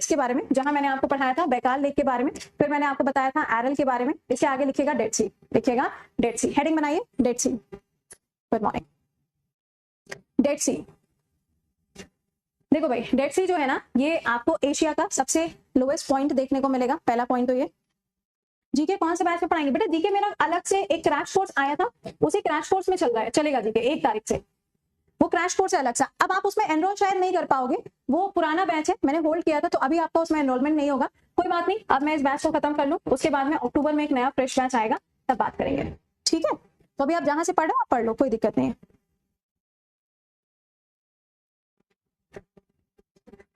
Lakes के बारे में, जहां मैंने आपको पढ़ाया था बैकाल लेक के बारे में, फिर मैंने आपको बताया था एरल के बारे में। इसके आगे लिखिएगा डेड सी, लिखिएगा डेड सी, हेडिंग बनाइए dead sea. Good morning. Dead sea, देखो भाई डेड सी जो है ना, ये आपको एशिया का सबसे लोएस्ट पॉइंट देखने को मिलेगा। पहला पॉइंट तो ये। जीके कौन से बैच में पढ़ाएंगे बेटा? जीके मेरा अलग से एक क्रैश कोर्स आया था, उसी क्रैश कोर्स में चल रहा है, चलेगा जीके 1 तारीख से, वो क्रैश कोर्स है अलग सा। अब आप उसमें एनरोल शायद नहीं कर पाओगे, वो पुराना बैच है, मैंने होल्ड किया था, तो अभी आपका उसमें एनरोलमेंट नहीं होगा। कोई बात नहीं, अब मैं इस बैच को खत्म कर लूं, उसके बाद में अक्टूबर में एक नया फ्रेश बैच आएगा, तब बात करेंगे, ठीक है? तो अभी आप जहां से पढ़ रहे हो आप पढ़ लो, कोई दिक्कत नहीं है।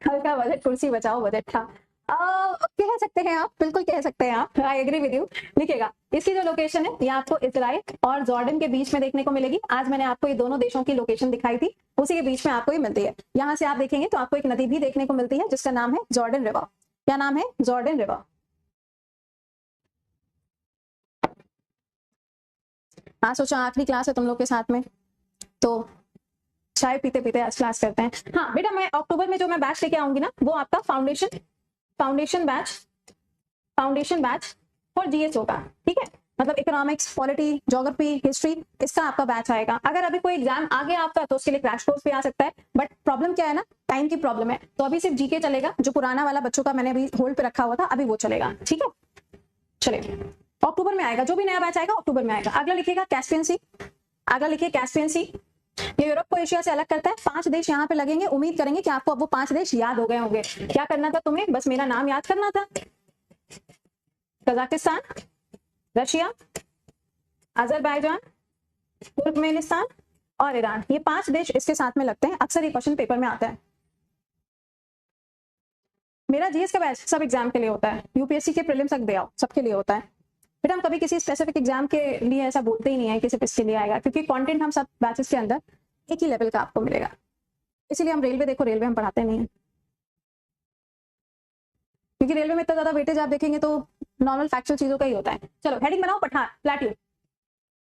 हल्का बजट, कुर्सी बचाओ बजट था, कह सकते हैं आप, बिल्कुल कह सकते हैं आप, आई एग्री विद यू। लिखिएगा इसकी जो लोकेशन है ये आपको इजराइल और जॉर्डन के बीच में देखने को मिलेगी। आज मैंने आपको ये दोनों देशों की लोकेशन दिखाई थी, उसी के बीच में आपको ये मिलती है। यहाँ से आप देखेंगे तो आपको एक नदी भी देखने को मिलती है जिसका नाम है जॉर्डन रिवर। क्या नाम है? Jordan river. आज सोचा आखिरी क्लास है तुम लोग के साथ में, तो चाय पीते पीते आज क्लास करते हैं। हाँ बेटा, मैं अक्टूबर में जो मैं बैच लेके आऊंगी ना, वो आपका फाउंडेशन बैच फॉर जीएस होगा, ठीक है? मतलब इकोनॉमिक्स, पॉलिटी, ज्योग्राफी, हिस्ट्री, इसका आपका बैच आएगा। अगर अभी कोई एग्जाम आ गया आपका तो उसके लिए क्रैश कोर्स भी आ सकता है, बट प्रॉब्लम क्या है ना, टाइम की प्रॉब्लम है। तो अभी सिर्फ जीके चलेगा, जो पुराना वाला बच्चों का मैंने अभी होल्ड पे रखा हुआ था, अभी वो चलेगा, ठीक है? चलिए अक्टूबर में आएगा, जो भी नया बैच आएगा अक्टूबर में आएगा। अगला लिखिएगा कैस्पियन सी, अगला लिखिए कैस्पियन सी। ये यूरोप को एशिया से अलग करता है। 5 देश यहाँ पे लगेंगे, उम्मीद करेंगे कि आपको अब वो 5 देश याद हो गए होंगे। क्या करना था तुम्हें? बस मेरा नाम याद करना था। कजाकिस्तान, रशिया, अजरबैजान, तुर्कमेनिस्तान और ईरान, ये 5 देश इसके साथ में लगते हैं। अक्सर ये क्वेश्चन पेपर में आता है। मेरा जीएस का बैच सब एग्जाम के लिए होता है, यूपीएससी के प्रीलिम्स तक दे आओ, सबके लिए होता है बेटा। हम कभी किसी स्पेसिफिक एग्जाम के लिए ऐसा बोलते ही नहीं है कि सिर्फ इसके लिए आएगा, क्योंकि कंटेंट हम सब बैचेस के अंदर एक ही लेवल का आपको मिलेगा। इसीलिए हम रेलवे, देखो रेलवे हम पढ़ाते नहीं है, क्योंकि रेलवे में इतना ज्यादा वेटेज आप देखेंगे तो नॉर्मल फैक्चुअल चीजों का ही होता है। चलो हेडिंग बनाओ पठार, प्लेट्यू।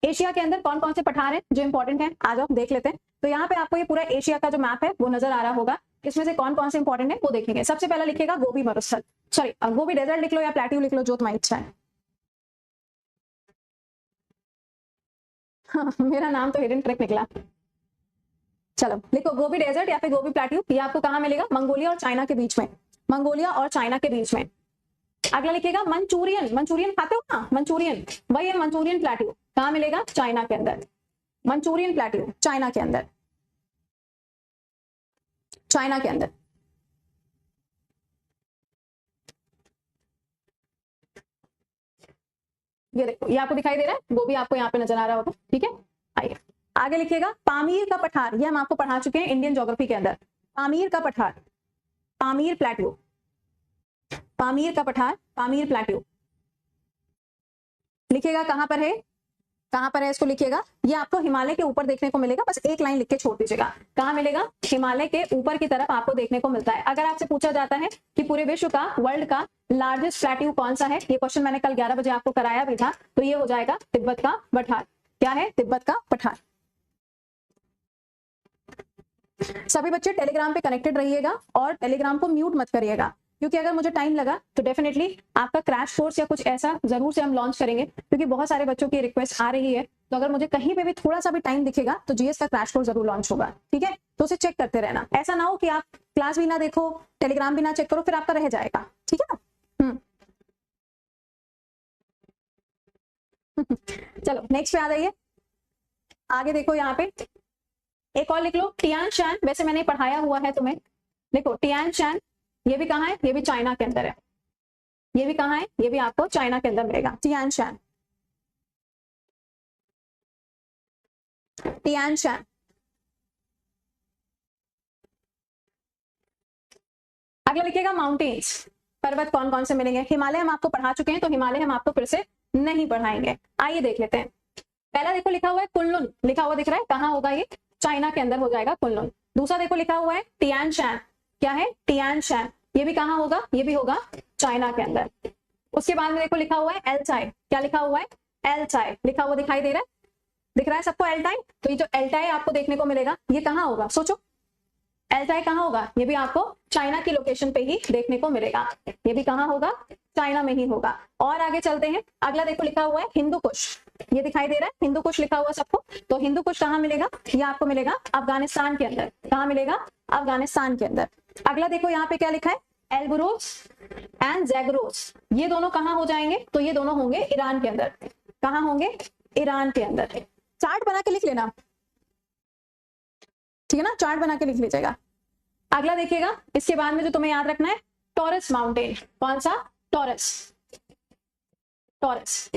एशिया के अंदर कौन कौन से पठार हैं जो इंपॉर्टेंट हैं, आ जाओ देख लेते हैं। तो यहाँ पे आपको ये पूरा एशिया का जो मैप है वो नजर आ रहा होगा, इसमें से कौन कौन से इंपॉर्टेंट है वो देखेंगे। सबसे पहला लिखिएगा गोबी मरुस्थल, सॉरी गोबी डेजर्ट लिख लो या प्लेट्यू लिख लो, जो तुम्हारी इच्छा है। हाँ, मेरा नाम तो हिडन ट्रैक निकला। चलो लिखो गोबी डेजर्ट या फिर गोबी प्लेट्यू। ये आपको कहाँ मिलेगा? मंगोलिया और चाइना के बीच में, मंगोलिया और चाइना के बीच में। अगला लिखिएगा मंचूरियन, मंचूरियन खाते हो ना, मंचूरियन, वही है मंचूरियन प्लेट्यू। कहाँ मिलेगा? चाइना के अंदर। मंचूरियन प्लेट्यू चाइना के अंदर, चाइना के अंदर। ये देखो, ये आपको दिखाई दे रहा है, गोभी आपको यहाँ पे नजर आ रहा होगा, ठीक है? आइए आगे लिखिएगा पामीर का पठार। ये हम आपको पढ़ा चुके हैं इंडियन ज्योग्राफी के अंदर। पामीर का पठार, पामीर प्लेट्यू, पामीर का पठार, पामीर प्लेट्यू। लिखिएगा कहां पर है, कहां पर है इसको लिखिएगा। ये आपको हिमालय के ऊपर देखने को मिलेगा, बस एक लाइन लिख के छोड़ दीजिएगा। कहां मिलेगा? हिमालय के ऊपर की तरफ आपको देखने को मिलता है। अगर आपसे पूछा जाता है कि पूरे विश्व का, वर्ल्ड का लार्जेस्ट प्लेट्यू कौन सा है, ये क्वेश्चन मैंने कल 11 बजे आपको कराया भी था, तो ये हो जाएगा तिब्बत का पठार। क्या है? तिब्बत का पठार। सभी बच्चे टेलीग्राम पे कनेक्टेड रहिएगा और टेलीग्राम को म्यूट मत करिएगा, क्योंकि अगर मुझे टाइम लगा तो डेफिनेटली आपका क्रैश कोर्स या कुछ ऐसा जरूर से हम लॉन्च करेंगे, क्योंकि बहुत सारे बच्चों की रिक्वेस्ट आ रही है। तो अगर मुझे कहीं पे भी थोड़ा सा भी टाइम दिखेगा तो जीएस का क्रैश कोर्स जरूर लॉन्च होगा, ठीक है? तो उसे चेक करते रहना। ऐसा ना हो कि आप क्लास भी ना देखो, टेलीग्राम भी ना चेक करो, फिर आपका रह जाएगा, ठीक है ना? चलो नेक्स्ट पे आ जाइए। आगे देखो, यहाँ पे एक और लिख लो टियान शान। वैसे मैंने पढ़ाया हुआ है तुम्हें, देखो टियान शान, ये भी कहाँ है? ये भी चाइना के अंदर है। ये भी कहाँ है? ये भी आपको चाइना के अंदर मिलेगा, टियान शान, टियान शान। अगला लिखिएगा माउंटेन्स, पर्वत कौन कौन से मिलेंगे। हिमालय हम आपको पढ़ा चुके हैं, तो हिमालय हम आपको फिर से नहीं पढ़ाएंगे। आइए देख लेते हैं। पहला देखो लिखा हुआ है कुनलुन, लिखा हुआ दिख रहा है, कहाँ होगा ये? चाइना के अंदर हो जाएगा कुनलुन। दूसरा देखो लिखा हुआ है टियान शान, क्या है? टियान शान, ये भी कहाँ होगा? ये भी होगा चाइना के अंदर। उसके बाद में देखो लिखा हुआ है एल्टाई, क्या लिखा हुआ है? एल्टाई लिखा हुआ दिखाई दे रहा है, दिख रहा है सबको एल्टाई? तो ये जो एल्टाई आपको देखने को मिलेगा, ये कहाँ होगा? सोचो, एल्टाई कहाँ होगा, ये भी आपको चाइना की लोकेशन पे ही देखने को मिलेगा, ये भी कहाँ होगा, चाइना में ही होगा। और आगे चलते हैं, अगला देखो लिखा हुआ है हिंदू कुश, ये दिखाई दे रहा है हिंदू कुश लिखा हुआ सबको। तो हिंदू कुश कहाँ मिलेगा, ये आपको मिलेगा अफगानिस्तान के अंदर। कहाँ मिलेगा, अफगानिस्तान के अंदर। अगला देखो यहाँ पे क्या लिखा है, एल्बरोस एंड जैगरोस, ये दोनों कहाँ हो जाएंगे, तो ये दोनों होंगे ईरान के अंदर। कहाँ होंगे, ईरान के अंदर। चार्ट बना के लिख लेना, ठीक है ना, चार्ट बना के लिख लीजिएगा। अगला देखिएगा, इसके बाद में जो तुम्हें याद रखना है, टॉरस माउंटेन। कौन सा, टॉरस। टॉरस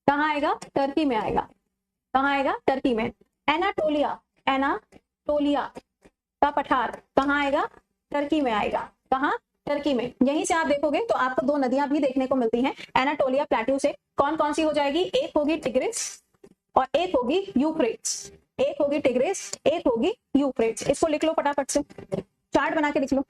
कहाँ आएगा, टर्की में आएगा। कहाँ आएगा, टर्की में। एनाटोलिया, एनाटोलिया का पठार कहाँ आएगा, टर्की में आएगा। कहाँ, टर्की में। यहीं से आप देखोगे तो आपको दो नदियां भी देखने को मिलती हैं एनाटोलिया प्लेट्यू से। कौन कौन सी हो जाएगी, एक होगी टिग्रिस और एक होगी यूफ्रेट्स। एक होगी टिग्रिस, एक होगी यूफ्रेट्स। इसको लिख लो फटाफट से, चार्ट बना के लिख लो।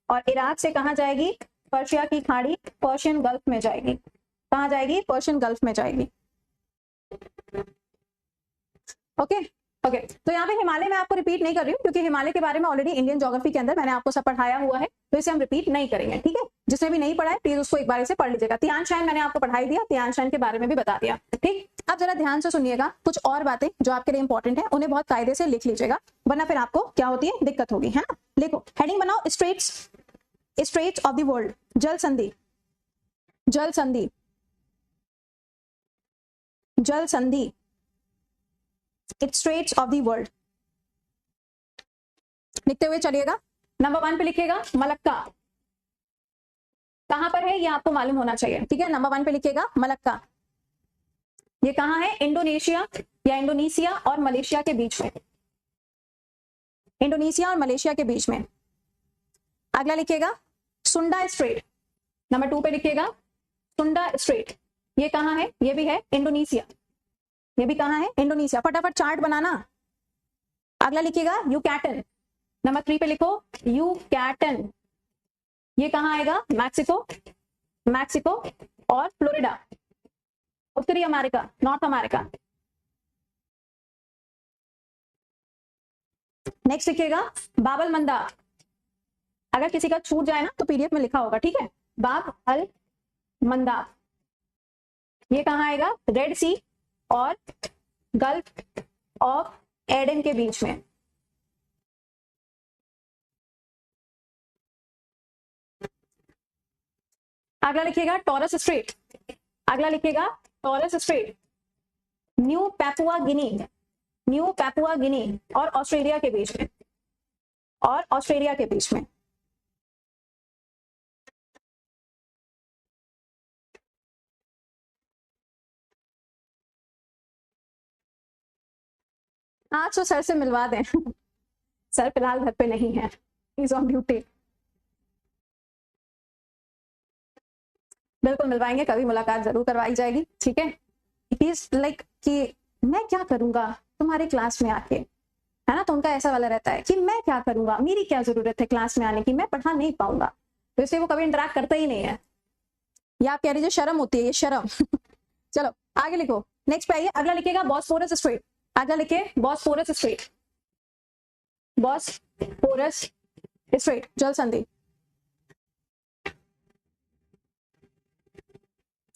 और इराक से कहाँ जाएगी, पर्शिया की खाड़ी, पर्शियन गल्फ में जाएगी। कहाँ जाएगी, पर्शियन गल्फ में जाएगी। ओके ओके, तो यहाँ पे हिमालय में आपको रिपीट नहीं कर रही हूँ क्योंकि हिमालय के बारे में ऑलरेडी इंडियन ज्योग्राफी के अंदर मैंने आपको सब पढ़ाया हुआ है, तो इसे हम रिपीट नहीं करेंगे। ठीक है, जिसने भी नहीं पढ़ा है प्लीज उसको एक बार से पढ़ लीजिएगा। तियान शाइन मैंने आपको पढ़ाई दिया, तियान शाइन के बारे में भी बता दिया। ठीक, अब जरा ध्यान से सुनिएगा, कुछ और बातें जो आपके लिए इंपॉर्टेंट है उन्हें बहुत कायदे से लिख लीजिएगा, वरना फिर आपको क्या होती है, दिक्कत होगी, है ना। लिखो, हेडिंग बनाओ, straits, straits of the world, जल संधि, जल संधि, जल संधि, it's straits of the world. लिखते हुए चलिएगा। नंबर 1 पे लिखिएगा मलक्का, कहां पर है ये आपको मालूम होना चाहिए। ठीक है, नंबर 1 पे लिखिएगा मलक्का, ये कहां है, इंडोनेशिया या इंडोनेशिया और मलेशिया के बीच में, इंडोनेशिया और मलेशिया के बीच में। अगला लिखिएगा सुंडा स्ट्रेट, नंबर 2 पे लिखिएगा सुंडा स्ट्रेट, ये कहां है, ये भी है इंडोनेशिया, ये भी कहां है, इंडोनेशिया। फटाफट चार्ट बनाना। अगला लिखिएगा यूकैटन, नंबर 3 पे लिखो यूकैटन, ये कहां आएगा, मैक्सिको, मैक्सिको और फ्लोरिडा, उत्तरी अमेरिका, नॉर्थ अमेरिका। नेक्स्ट लिखिएगा बाब अल मंदाब, अगर किसी का छूट जाए ना तो पीडीएफ में लिखा होगा। ठीक है, बाब अल मंदाब, ये कहां आएगा, रेड सी और गल्फ ऑफ एडन के बीच में। अगला लिखिएगा टॉरस स्ट्रेट, अगला लिखिएगा टॉरस स्ट्रेट, न्यू पैपुआ गिनी, न्यू पैपुआ गिनी और ऑस्ट्रेलिया के बीच में, और ऑस्ट्रेलिया के बीच में। आज तो सर से मिलवा दें सर फिलहाल घर पे नहीं है, इज ऑन ड्यूटी। बिल्कुल मिलवाएंगे, कभी मुलाकात जरूर करवाई जाएगी। ठीक है, इट इज लाइक कि मैं क्या करूंगा तुम्हारे क्लास में आके, है ना, तो उनका ऐसा वाला रहता है कि मैं क्या करूंगा, मेरी क्या जरूरत है क्लास में आने की, मैं पढ़ा नहीं पाऊंगा, तो इसलिए वो कभी इंटरेक्ट करता ही नहीं है। या आप कह लीजिए शर्म होती है, ये शर्म चलो आगे लिखो, नेक्स्ट पे आइए। अगला लिखिएगा बॉस्फोरस स्ट्रेट, अगला लिखिए बॉस्फोरस स्ट्रेट, बॉस्फोरस स्ट्रेट, जल संधि,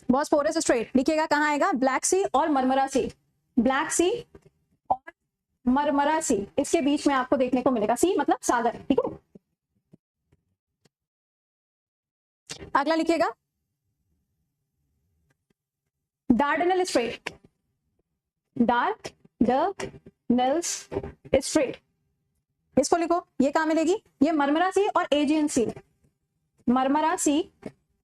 बॉस्फोरस स्ट्रेट लिखिएगा कहाँ आएगा, ब्लैक सी और मरमरा सी, ब्लैक सी और मरमरा सी, इसके बीच में आपको देखने को मिलेगा। सी मतलब सागर। ठीक है, अगला लिखिएगा डार्डनल स्ट्रेट, डार्डनल स्ट्रेट, इसको लिखो, ये कहां मिलेगी, ये मरमरा सी और एजियन सी, मरमरा सी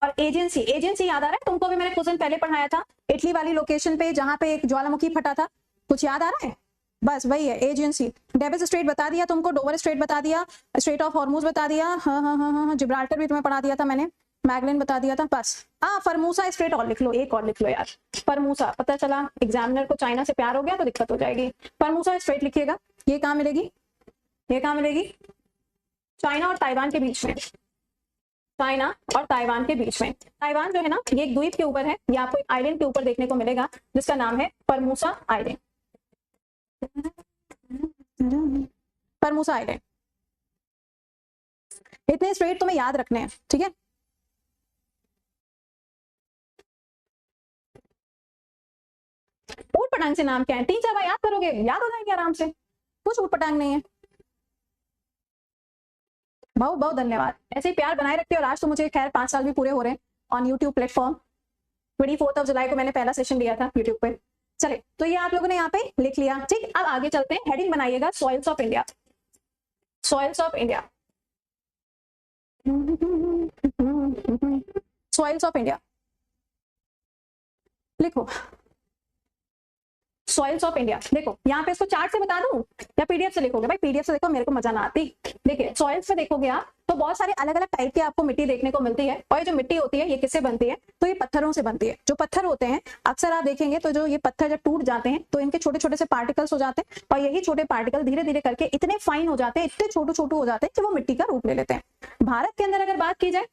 और एजेंसी। एजेंसी याद आ रहा है तुमको, भी मैंने कुछ दिन पहले पढ़ाया था, इटली वाली लोकेशन पे जहां पे एक ज्वालामुखी फटा था, कुछ याद आ रहा है, बस वही है एजेंसी। डेविस स्ट्रेट बता दिया तुमको, डोवर स्ट्रेट बता दिया, स्ट्रेट ऑफ हॉर्मूज बता दिया, हाँ, जिब्राल्टर भी तुम्हें पढ़ा दिया था मैंने, मैगलिन बता दिया था, बस। फरमूसा स्ट्रेट और लिख लो, एक और लिख लो यार, फरमूसा, पता चला एग्जामिनर को चाइना से प्यार हो गया तो दिक्कत हो जाएगी। फरमूसा स्ट्रेट लिखिएगा, ये कहाँ मिलेगी, ये कहाँ मिलेगी, चाइना और ताइवान के बीच में, चाइना और ताइवान के बीच में। ताइवान जो है ना ये एक द्वीप के ऊपर है, ये आपको एक आइलैंड के ऊपर देखने को मिलेगा जिसका नाम है फॉर्मोसा आइलैंड, फॉर्मोसा आइलैंड। इतने स्ट्रेट तुम्हें याद रखने हैं, ठीक है। ऊट पटांग से नाम क्या है, 3-4 बार याद करोगे याद हो जाएंगे आराम से, कुछ ऊट पटांग नहीं है। बहुत बहुत धन्यवाद, ऐसे ही प्यार बनाए रखते हो। और आज तो मुझे खैर 5 साल भी पूरे हो रहे हैं ऑन यूट्यूब प्लेटफॉर्म। 24 जुलाई को मैंने पहला सेशन दिया था यूट्यूब पे। चले तो ये आप लोगों ने यहाँ पे लिख लिया, ठीक। अब आगे चलते हैं, हेडिंग बनाइएगा soils of India, soils of India, soils of India लिखो, सॉइल्स ऑफ इंडिया। देखो यहाँ पे इसको चार्ट से बता दूं या पीडीएफ से लिखोगे, भाई पीडीएफ से देखो मेरे को मजा ना आती। देखिए सॉइल्स पे देखोगे आप तो बहुत सारे अलग अलग टाइप की आपको मिट्टी देखने को मिलती है। और ये जो मिट्टी होती है ये किससे बनती है, तो ये पत्थरों से बनती है। जो पत्थर होते हैं अक्सर आप देखेंगे तो जो ये पत्थर जब टूट जाते हैं तो इनके छोटे छोटे से पार्टिकल्स हो जाते हैं, और यही छोटे पार्टिकल धीरे धीरे करके इतने फाइन हो जाते हैं, इतने छोटे छोटे हो जाते हैं कि वो मिट्टी का रूप ले लेते हैं। भारत के अंदर अगर बात की जाए,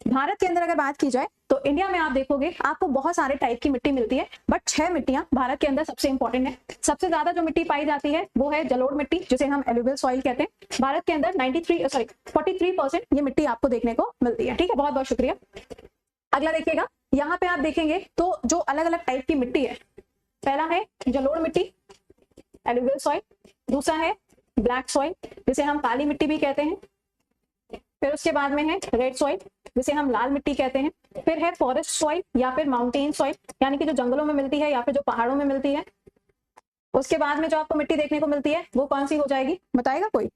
भारत के अंदर अगर बात की जाए तो इंडिया में आप देखोगे आपको बहुत सारे टाइप की मिट्टी मिलती है, बट 6 मिट्टियां भारत के अंदर सबसे इंपॉर्टेंट है। सबसे ज्यादा जो मिट्टी पाई जाती है वो है जलोढ़ मिट्टी, जिसे हम एलुवियल सॉइल कहते हैं। भारत के अंदर 43% ये मिट्टी आपको देखने को मिलती है, ठीक है। बहुत बहुत शुक्रिया। अगला देखिएगा, यहाँ पे आप देखेंगे तो जो अलग अलग टाइप की मिट्टी है, पहला है जलोढ़ मिट्टी एलुवियल सॉइल, दूसरा है ब्लैक सॉइल जिसे हम काली मिट्टी भी कहते हैं, फिर उसके बाद में है रेड सॉइल जिसे हम लाल मिट्टी कहते हैं, फिर है फॉरेस्ट सॉइल या फिर माउंटेन सॉइल यानी कि जो जंगलों में मिलती है या फिर जो पहाड़ों में मिलती है। उसके बाद में जो आपको मिट्टी देखने को मिलती है वो कौन सी हो जाएगी, बताएगा कोई?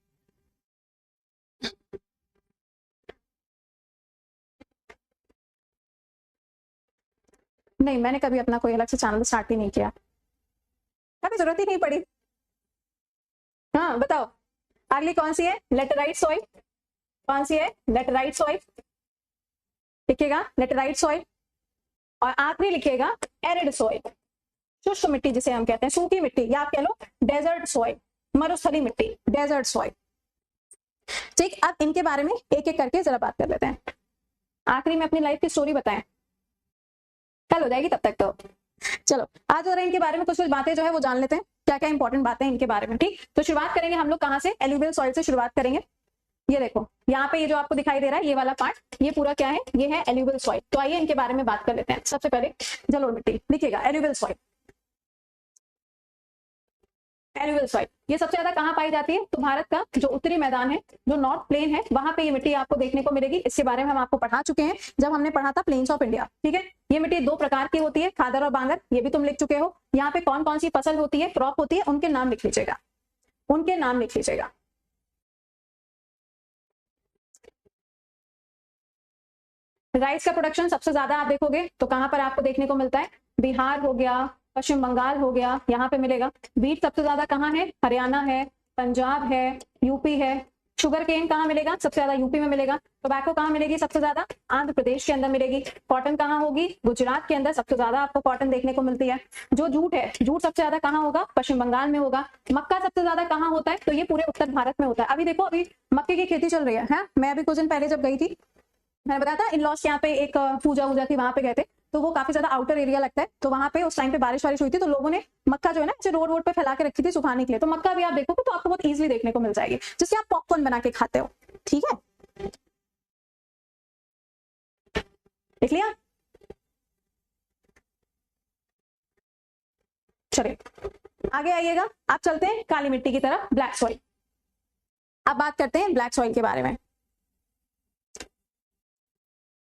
नहीं, मैंने कभी अपना कोई अलग से चैनल स्टार्ट ही नहीं किया, कभी जरूरत ही नहीं पड़ी। हाँ बताओ, अगली कौन सी है, लेटेराइट सॉइल। कौन सी है, लेटेराइट सॉइल लिखिएगा, लेटेराइट सॉइल। और आखिरी लिखिएगा एरिड सॉइल, शुष्क मिट्टी जिसे हम कहते हैं, सूखी मिट्टी या आप कह लो डेजर्ट सॉइल, मरुस्थली मिट्टी, डेजर्ट सॉइल। ठीक, अब इनके बारे में एक एक करके जरा बात कर लेते हैं। आखिरी में अपनी लाइफ की स्टोरी बताएं, कल हो जाएगी तब तक तो। चलो आज जरा इनके बारे में कुछ कुछ बातें जो है वो जान लेते हैं, क्या क्या इंपॉर्टेंट बातें इनके बारे में। ठीक, तो शुरुआत करेंगे हम लोग कहाँ से, एलुवियल सॉइल से शुरुआत करेंगे। ये देखो यहाँ पे ये जो आपको दिखाई दे रहा है ये वाला पार्ट, ये पूरा क्या है, ये है एलुवियल सॉइल। तो आइए इनके बारे में बात कर लेते हैं। सबसे पहले जलोढ़ मिट्टी लिखिएगा, एलुवियल सॉइल। एलुवियल सॉइल ये सबसे ज्यादा कहाँ पाई जाती है, तो भारत का जो उत्तरी मैदान है, जो नॉर्थ प्लेन है, वहां पे ये मिट्टी आपको देखने को मिलेगी। इसके बारे में हम आपको पढ़ा चुके हैं जब हमने पढ़ा था प्लेन्स ऑफ इंडिया। ठीक है, ये मिट्टी 2 प्रकार की होती है, खादर और बांगर, ये भी तुम लिख चुके हो। यहाँ पे कौन कौन सी फसल होती है, क्रॉप होती है, उनके नाम लिख लीजिएगा, उनके नाम लिख लीजिएगा। राइस का प्रोडक्शन सबसे ज्यादा आप देखोगे तो कहां पर आपको देखने को मिलता है, बिहार हो गया, पश्चिम बंगाल हो गया, यहाँ पे मिलेगा। बीट सबसे ज्यादा कहाँ है, हरियाणा है, पंजाब है, यूपी है। शुगर केन कहाँ मिलेगा, सबसे ज्यादा यूपी में मिलेगा। टोबैको कहाँ मिलेगी सबसे ज्यादा, आंध्र प्रदेश के अंदर मिलेगी। कॉटन कहाँ होगी, गुजरात के अंदर सबसे ज्यादा आपको कॉटन देखने को मिलती है। जो जूट है, जूट सबसे ज्यादा कहाँ होगा, पश्चिम बंगाल में होगा। मक्का सबसे ज्यादा कहाँ होता है, तो ये पूरे उत्तर भारत में होता है। अभी देखो अभी मक्के की खेती चल रही है। मैं अभी कुछ दिन पहले जब गई थी, मैंने बताया था इन लॉज के यहाँ पे एक पूजा वूजा थी, वहां पे गए थे, तो वो काफी ज्यादा आउटर एरिया लगता है। तो वहां पे उस टाइम पे बारिश वारिश हुई थी, तो लोगों ने मक्का जो है ना रोड रोड पे फैला के रखी थी सुखाने के लिए। तो मक्का भी आप देखोगे तो आपको बहुत इजीली देखने को मिल जाएगी, जिससे आप पॉपकॉर्न बना के खाते हो। ठीक है, देख लिया। चलिए आगे आइएगा, आप चलते हैं काली मिट्टी की तरफ, ब्लैक सॉइल। अब बात करते हैं ब्लैक सॉइल के बारे में।